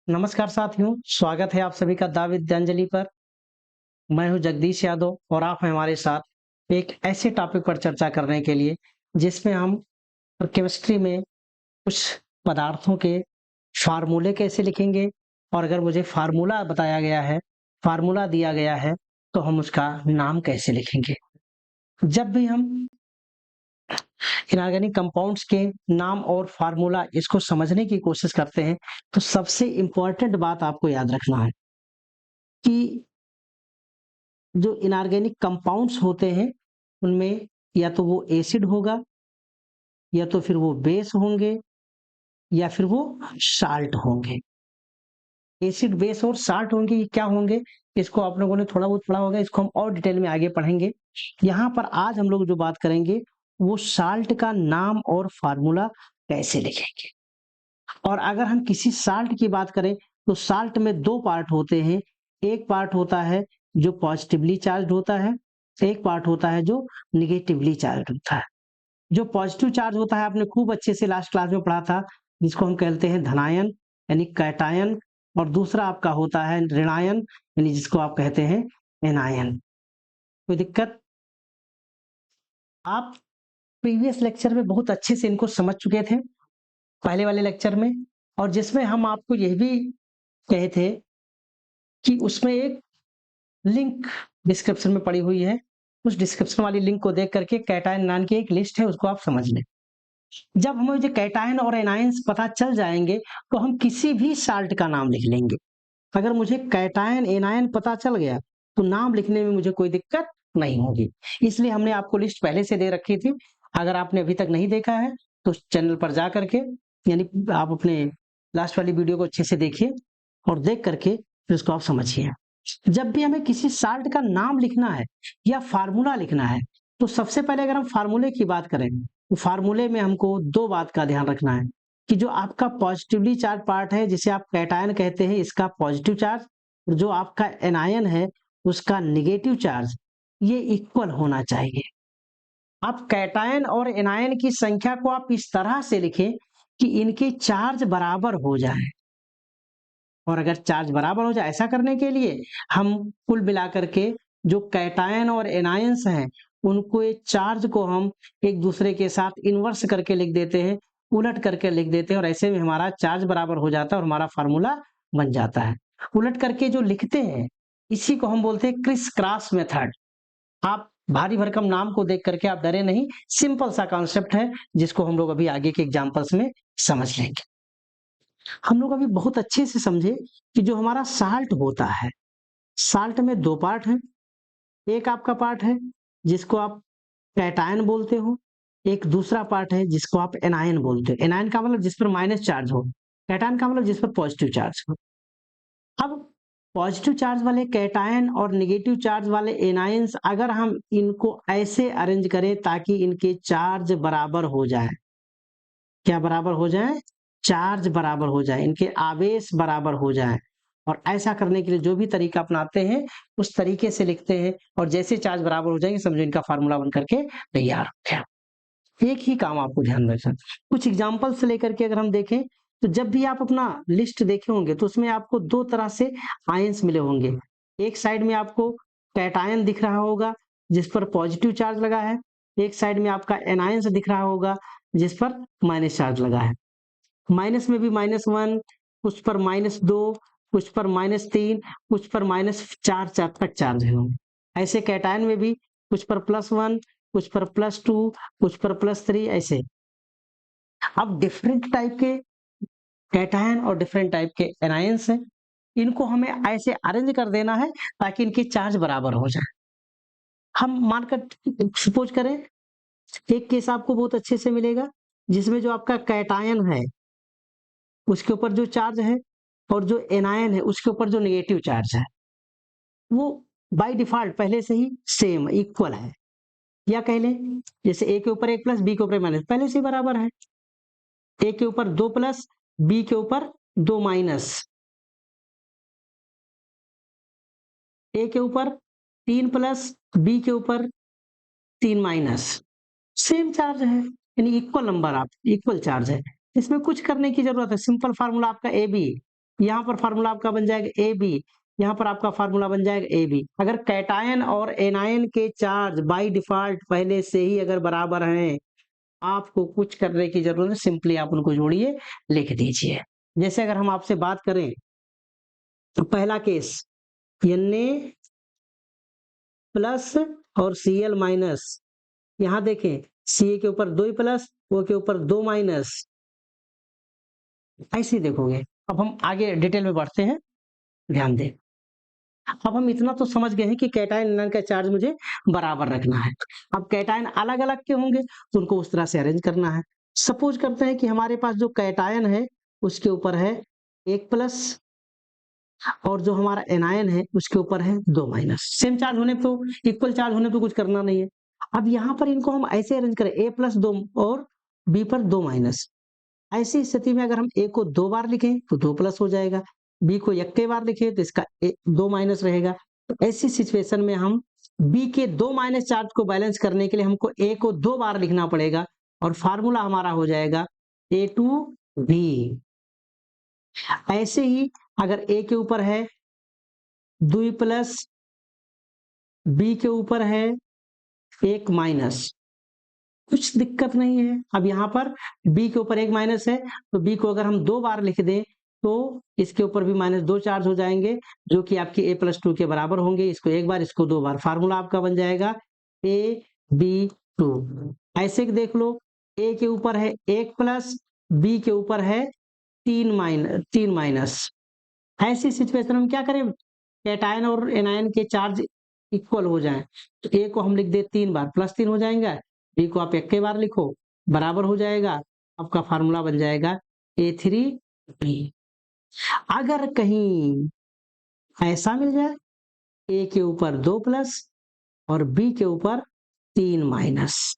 नमस्कार साथियों, स्वागत है आप सभी का दा विद्यांजलि पर। मैं हूं जगदीश यादव और आप हैं हमारे साथ एक ऐसे टॉपिक पर चर्चा करने के लिए जिसमें हम केमिस्ट्री में कुछ पदार्थों के फार्मूले कैसे लिखेंगे और अगर मुझे फार्मूला बताया गया है, फार्मूला दिया गया है, तो हम उसका नाम कैसे लिखेंगे। जब भी हम इनऑर्गेनिक कंपाउंड्स के नाम और फार्मूला इसको समझने की कोशिश करते हैं, तो सबसे इम्पोर्टेंट बात आपको याद रखना है कि जो इनऑर्गेनिक कंपाउंड्स होते हैं उनमें या तो वो एसिड होगा या तो फिर वो बेस होंगे या फिर वो साल्ट होंगे। एसिड बेस और साल्ट होंगे, ये क्या होंगे इसको आप लोगों ने थोड़ा बहुत पढ़ा होगा, इसको हम और डिटेल में आगे पढ़ेंगे। यहाँ पर आज हम लोग जो बात करेंगे वो साल्ट का नाम और फार्मूला कैसे लिखेंगे। और अगर हम किसी साल्ट की बात करें तो साल्ट में दो पार्ट होते हैं। एक पार्ट होता है जो पॉजिटिवली चार्ज होता है, एक पार्ट होता है जो निगेटिवली चार्ज होता है। जो पॉजिटिव चार्ज होता है आपने खूब अच्छे से लास्ट क्लास में पढ़ा था, जिसको हम कहते हैं धनायन यानी कैटायन, और दूसरा आपका होता है ऋणायन यानी जिसको आप कहते हैं एनायन। कोई दिक्कत? आप प्रीवियस लेक्चर में बहुत अच्छे से इनको समझ चुके थे, पहले वाले लेक्चर में, और जिसमें हम आपको यह भी कहे थे कि उसमें एक लिंक डिस्क्रिप्शन में पड़ी हुई है, उस डिस्क्रिप्शन वाली लिंक को देख करके कैटायन नाम की एक लिस्ट है उसको आप समझ लें। जब हमें जो कैटायन और एनायंस पता चल जाएंगे तो हम किसी भी साल्ट का नाम लिख लेंगे। अगर मुझे कैटायन एनायन पता चल गया तो नाम लिखने में मुझे कोई दिक्कत नहीं होगी। इसलिए हमने आपको लिस्ट पहले से दे रखी थी। अगर आपने अभी तक नहीं देखा है तो चैनल पर जा करके यानी आप अपने लास्ट वाली वीडियो को अच्छे से देखिए और देख करके फिर उसको आप समझिए। जब भी हमें किसी साल्ट का नाम लिखना है या फार्मूला लिखना है तो सबसे पहले अगर हम फार्मूले की बात करें तो फार्मूले में हमको दो बात का ध्यान रखना है कि जो आपका पॉजिटिवली चार्ज पार्ट है जिसे आप कैटायन कहते हैं, इसका पॉजिटिव चार्ज, और जो आपका एनायन है उसका निगेटिव चार्ज, ये इक्वल होना चाहिए। आप कैटायन और एनायन की संख्या को आप इस तरह से लिखें कि इनके चार्ज बराबर हो जाए। और अगर चार्ज बराबर हो जाए, ऐसा करने के लिए हम कुल मिलाकर के जो कैटायन और एनायंस हैं उनको ये चार्ज को हम एक दूसरे के साथ इन्वर्स करके लिख देते हैं, उलट करके लिख देते हैं, और ऐसे में हमारा चार्ज बराबर हो जाता है और हमारा फार्मूला बन जाता है। उलट करके जो लिखते हैं इसी को हम बोलते हैं क्रिस क्रॉस मेथड। आप भारी भरकम नाम को देख करके आप डरे नहीं, सिंपल सा कॉन्सेप्ट है जिसको हम लोग अभी आगे के एग्जांपल्स में समझ लेंगे। हम लोग अभी बहुत अच्छे से समझे कि जो हमारा साल्ट होता है, साल्ट में दो पार्ट हैं। एक आपका पार्ट है जिसको आप कैटायन बोलते हो, एक दूसरा पार्ट है जिसको आप एनायन बोलते हो। एनायन का मतलब जिस पर माइनस चार्ज हो, कैटायन का मतलब जिस पर पॉजिटिव चार्ज हो। अब पॉजिटिव चार्ज वाले कैटायन और नेगेटिव चार्ज वाले एनायंस अगर हम इनको ऐसे अरेंज करें ताकि इनके चार्ज बराबर हो जाए, क्या बराबर हो जाए? चार्ज बराबर हो जाए, इनके आवेश बराबर हो जाए। और ऐसा करने के लिए जो भी तरीका अपनाते हैं उस तरीके से लिखते हैं, और जैसे चार्ज बराबर हो जाएंगे समझो इनका फार्मूला बन करके तैयार हो गया। एक ही काम आपको ध्यान में रखना। कुछ एग्जाम्पल से लेकर के अगर हम देखें तो जब भी आप अपना लिस्ट देखे होंगे तो उसमें आपको दो तरह से आयंस मिले होंगे। एक साइड में आपको कैटायन दिख रहा होगा जिस पर पॉजिटिव चार्ज लगा है, एक साइड में आपका एनायंस दिख रहा होगा जिस पर माइनस चार्ज लगा है। माइनस में भी -1, कुछ पर -2, कुछ पर -3, कुछ पर -4 तक चार्ज है। ऐसे कैटायन में भी कुछ पर +1, कुछ पर +2, कुछ पर +3, ऐसे। अब डिफरेंट टाइप के कैटायन और डिफरेंट टाइप के एनायंस हैं, इनको हमें ऐसे अरेंज कर देना है ताकि इनकी चार्ज बराबर हो जाए। हम मानकर सपोज करें, एक केस आपको बहुत अच्छे से मिलेगा जिसमें जो आपका कैटायन है उसके ऊपर जो चार्ज है और जो एनायन है उसके ऊपर जो नेगेटिव चार्ज है वो बाय डिफॉल्ट पहले से ही सेम इक्वल है, या कह लें जैसे ए के ऊपर 1 प्लस बी के ऊपर माइनस पहले से ही बराबर है। ए के ऊपर 2 प्लस, बी के ऊपर 2 माइनस, ए के ऊपर 3 प्लस, बी के ऊपर 3 माइनस, सेम चार्ज है यानी इक्वल नंबर, आप इक्वल चार्ज है। इसमें कुछ करने की जरूरत है, सिंपल फार्मूला आपका ए बी यहाँ पर फार्मूला आपका बन जाएगा AB, यहाँ पर आपका फार्मूला बन जाएगा AB। अगर कैटायन और एनायन के चार्ज बाय डिफॉल्ट पहले से ही अगर बराबर हैं, आपको कुछ करने की जरूरत है, सिंपली आप उनको जोड़िए, लिख दीजिए। जैसे अगर हम आपसे बात करें तो पहला केस Na प्लस और Cl माइनस, यहां देखें Ca के ऊपर 2 ही प्लस, O के ऊपर 2 माइनस, ऐसे देखोगे। अब हम आगे डिटेल में बढ़ते हैं, ध्यान दें। अब हम इतना तो समझ गए हैं कि कैटायन एनायन का चार्ज मुझे बराबर रखना है। अब कैटायन अलग अलग के होंगे तो उनको उस तरह से अरेंज करना है। सपोज करते हैं कि हमारे पास जो कैटायन है उसके ऊपर है 1 प्लस और जो हमारा एनायन है उसके ऊपर है 2 माइनस। सेम चार्ज होने तो, इक्वल चार्ज होने तो कुछ करना नहीं है। अब यहाँ पर इनको हम ऐसे अरेंज करें A प्लस 2 और B पर 2 माइनस। ऐसी स्थिति में अगर हम A को 2 बार लिखें तो 2 प्लस हो जाएगा, B को एक बार लिखें तो इसका 2 माइनस रहेगा। तो ऐसी सिचुएशन में हम B के 2 माइनस चार्ज को बैलेंस करने के लिए हमको A को 2 बार लिखना पड़ेगा और फार्मूला हमारा हो जाएगा A2B। ऐसे ही अगर A के ऊपर है 2 प्लस, B के ऊपर है 1 माइनस, कुछ दिक्कत नहीं है। अब यहाँ पर B के ऊपर 1 माइनस है तो B को अगर हम 2 बार लिख दें तो इसके ऊपर भी -2 चार्ज हो जाएंगे जो कि आपके A+2 के बराबर होंगे। इसको 1 बार, इसको 2 बार, फार्मूला आपका बन जाएगा AB2। ऐसे देख लो, A के ऊपर है 1 प्लस, B के ऊपर है 3 माइनस। ऐसी सिचुएशन में क्या करें, कैटायन और एनायन के चार्ज इक्वल हो जाएं तो A को हम लिख दे 3 बार, +3 हो जाएगा। B को आप 1 बार लिखो, बराबर हो जाएगा। आपका फार्मूला बन जाएगा A3B। अगर कहीं ऐसा मिल जाए A के ऊपर 2 प्लस और B के ऊपर 3 माइनस,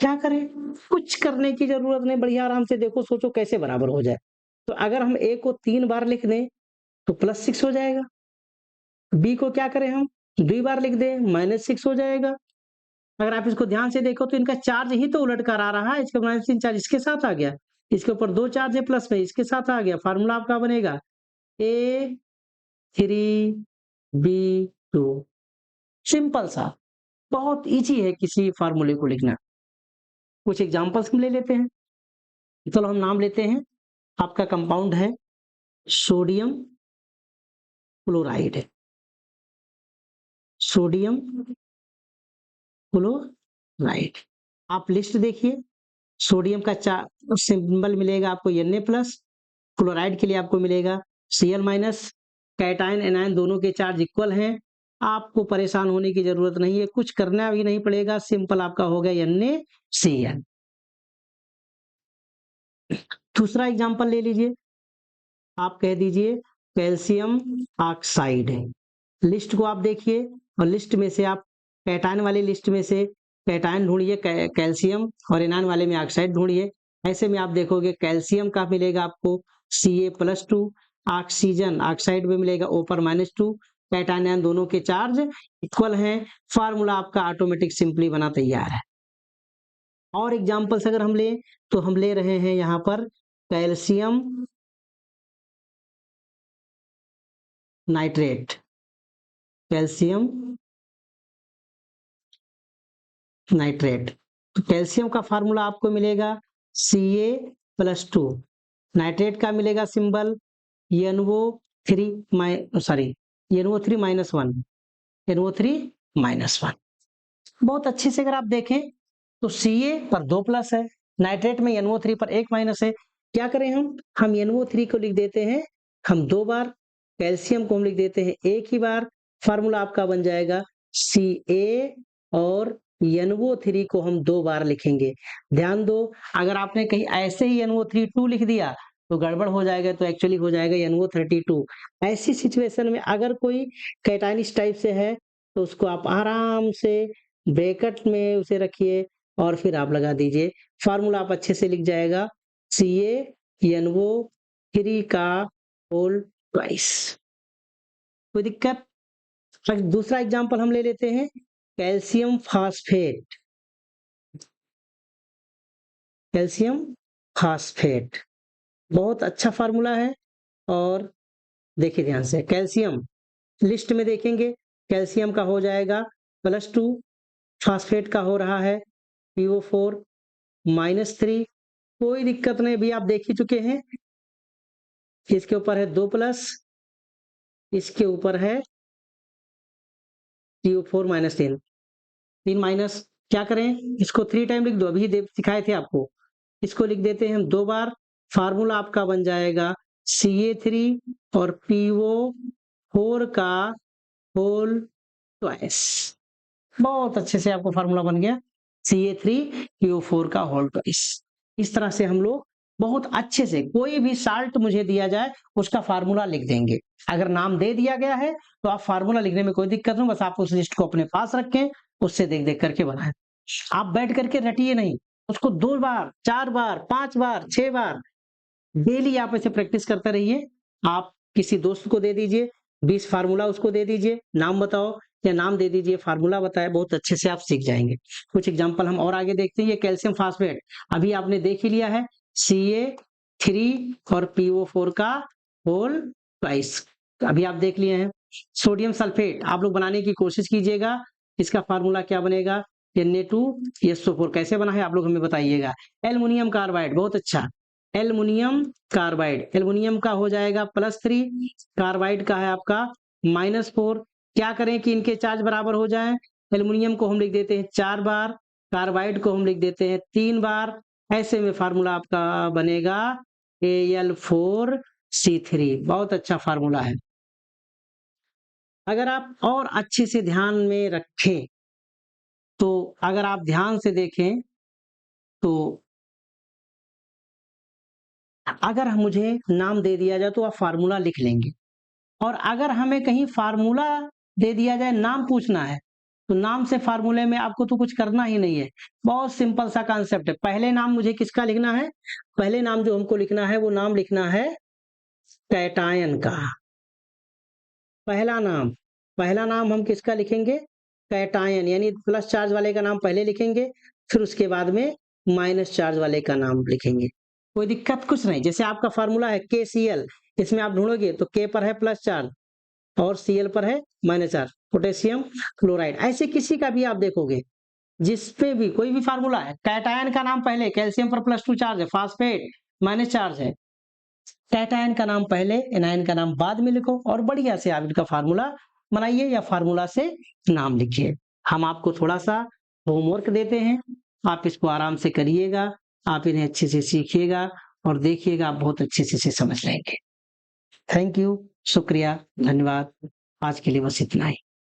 क्या करें? कुछ करने की जरूरत नहीं, बढ़िया आराम से देखो, सोचो कैसे बराबर हो जाए। तो अगर हम A को 3 बार लिख दें तो +6 हो जाएगा। B को क्या करें हम, 2 बार लिख दें, -6 हो जाएगा। अगर आप इसको ध्यान से देखो तो इनका चार्ज ही तो उलट कर आ रहा है। इसका -3 चार्ज इसके साथ आ गया, इसके ऊपर 2 चार्ज है प्लस में, इसके साथ आ गया। फार्मूला आपका बनेगा A3B2। सिंपल सा, बहुत इजी है किसी फार्मूले को लिखना। कुछ एग्जांपल्स हम ले लेते हैं। चलो हम नाम लेते हैं, आपका कंपाउंड है सोडियम क्लोराइड, सोडियम क्लोराइड। आप लिस्ट देखिए, सोडियम का सिंबल मिलेगा आपको Na+, क्लोराइड के लिए आपको मिलेगा Cl-। कैटायन एनायन दोनों के चार्ज इक्वल हैं, आपको परेशान होने की जरूरत नहीं है, कुछ करना भी नहीं पड़ेगा, सिंपल आपका हो गया NaCl। दूसरा एग्जांपल ले लीजिए, आप कह दीजिए कैल्शियम ऑक्साइड। लिस्ट को आप देखिए और लिस्ट में से आप कैटायन वाली लिस्ट में से कैटायन ढूंढिए कैल्शियम और एनायन वाले में ऑक्साइड ढूंढिए। ऐसे में आप देखोगे कैल्शियम का मिलेगा आपको Ca+2, ऑक्सीजन ऑक्साइड में मिलेगा O पर -2। कैटायन एनायन दोनों के चार्ज इक्वल हैं, फार्मूला आपका ऑटोमेटिक सिंपली बना तैयार है। और एग्जांपल्स अगर हम लें तो हम ले रहे हैं यहाँ पर कैल्शियम नाइट्रेट, कैल्शियम नाइट्रेट। तो कैल्शियम का फार्मूला आपको मिलेगा Ca+2, नाइट्रेट का मिलेगा सिंबल NO3 -1। बहुत अच्छे से अगर आप देखें तो Ca पर 2 प्लस है, नाइट्रेट में NO3 पर 1 माइनस है। क्या करें हम NO3 को लिख देते हैं हम 2 बार, कैल्शियम को हम लिख देते हैं 1 ही बार। फार्मूला आपका बन जाएगा Ca और NO3 को हम 2 बार लिखेंगे। ध्यान दो, अगर आपने कहीं ऐसे ही NO3 लिख दिया तो गड़बड़ हो जाएगा, तो एक्चुअली हो जाएगा NO32। ऐसी सिचुएशन में अगर कोई कैटायन इस टाइप से है तो उसको आप आराम से ब्रैकेट में उसे रखिए और फिर आप लगा दीजिए, फार्मूला आप अच्छे से लिख जाएगा CaNO3 का होल ट्वाइस। कोई दिक्कत? दूसरा एग्जांपल हम ले लेते हैं कैल्शियम फास्फेट, कैल्शियम फास्फेट बहुत अच्छा फार्मूला है। और देखिए ध्यान से, कैल्शियम लिस्ट में देखेंगे, कैल्शियम का हो जाएगा +2, फास्फेट का हो रहा है PO4 -3। कोई दिक्कत नहीं, भी आप देख ही चुके हैं। इसके ऊपर है 2+, इसके ऊपर है PO4 -3, 3 माइनस, क्या करें, इसको 3 टाइम लिख दो, अभी सिखाए थे आपको। इसको लिख देते हैं हम 2 बार, फार्मूला आपका बन जाएगा Ca3 और PO4 का होल ट्वाइस। बहुत अच्छे से आपको फार्मूला बन गया Ca3PO4 का होल ट्वाइस। इस तरह से हम लोग बहुत अच्छे से, कोई भी साल्ट मुझे दिया जाए उसका फार्मूला लिख देंगे। अगर नाम दे दिया गया है तो आप फार्मूला लिखने में कोई दिक्कत नहीं, बस आप उस लिस्ट को अपने पास रखें, उससे देख देख करके बनाएं। आप बैठ करके रटिए नहीं, उसको 2 बार, 4 बार, 5 बार, 6 बार डेली आप ऐसे प्रैक्टिस करते रहिए। आप किसी दोस्त को दे दीजिए 20 फार्मूला, उसको दे दीजिए, नाम बताओ या नाम दे दीजिए, फार्मूला बताए, बहुत अच्छे से आप सीख जाएंगे। कुछ एग्जांपल हम और आगे देखते हैं। ये कैल्शियम फास्फेट अभी आपने देख ही लिया है, Ca3 और PO4 का होल ट्वाइस अभी आप देख लिए हैं। सोडियम सल्फेट आप लोग बनाने की कोशिश कीजिएगा, इसका फार्मूला क्या बनेगा, Na2SO4 कैसे बना है आप लोग हमें बताइएगा। एल्युमिनियम कार्बाइड, बहुत अच्छा, एल्युमिनियम कार्बाइड, एल्युमिनियम का हो जाएगा +3, कार्बाइड का है आपका -4। क्या करें कि इनके चार्ज बराबर हो जाएं, एल्युमिनियम को हम लिख देते हैं 4 बार, कार्बाइड को हम लिख देते हैं 3 बार। ऐसे में फार्मूला आपका बनेगा Al4C3। बहुत अच्छा फार्मूला है। अगर आप और अच्छे से ध्यान में रखें तो, अगर आप ध्यान से देखें तो, अगर मुझे नाम दे दिया जाए तो आप फार्मूला लिख लेंगे, और अगर हमें कहीं फार्मूला दे दिया जाए, नाम पूछना है, तो नाम से फार्मूले में आपको तो कुछ करना ही नहीं है। बहुत सिंपल सा कॉन्सेप्ट है। पहले नाम मुझे किसका लिखना है, पहले नाम जो हमको लिखना है वो नाम लिखना है कैटायन का। पहला नाम हम किसका लिखेंगे, कैटायन, यानी प्लस चार्ज वाले का नाम पहले लिखेंगे, फिर उसके बाद में माइनस चार्ज वाले का नाम लिखेंगे। कोई दिक्कत कुछ नहीं। जैसे आपका फार्मूला है KCl, इसमें आप ढूंढोगे तो K पर है प्लस चार्ज और Cl पर है माइनस चार्ज, पोटेशियम क्लोराइड। ऐसे किसी का भी आप देखोगे, जिसपे भी कोई भी फार्मूला है, कैटायन का नाम पहले, कैल्शियम पर +2 चार्ज है, फास्फेट माइनस चार्ज है, कैटायन का नाम पहले, एनायन का नाम बाद में लिखो, और बढ़िया से आप इनका फार्मूला बनाइए या फार्मूला से नाम लिखिए। हम आपको थोड़ा सा होमवर्क देते हैं, आप इसको आराम से करिएगा, आप इन्हें अच्छे से सीखिएगा और देखिएगा, आप बहुत अच्छे से समझ लेंगे। थैंक यू, शुक्रिया, धन्यवाद। आज के लिए बस इतना ही।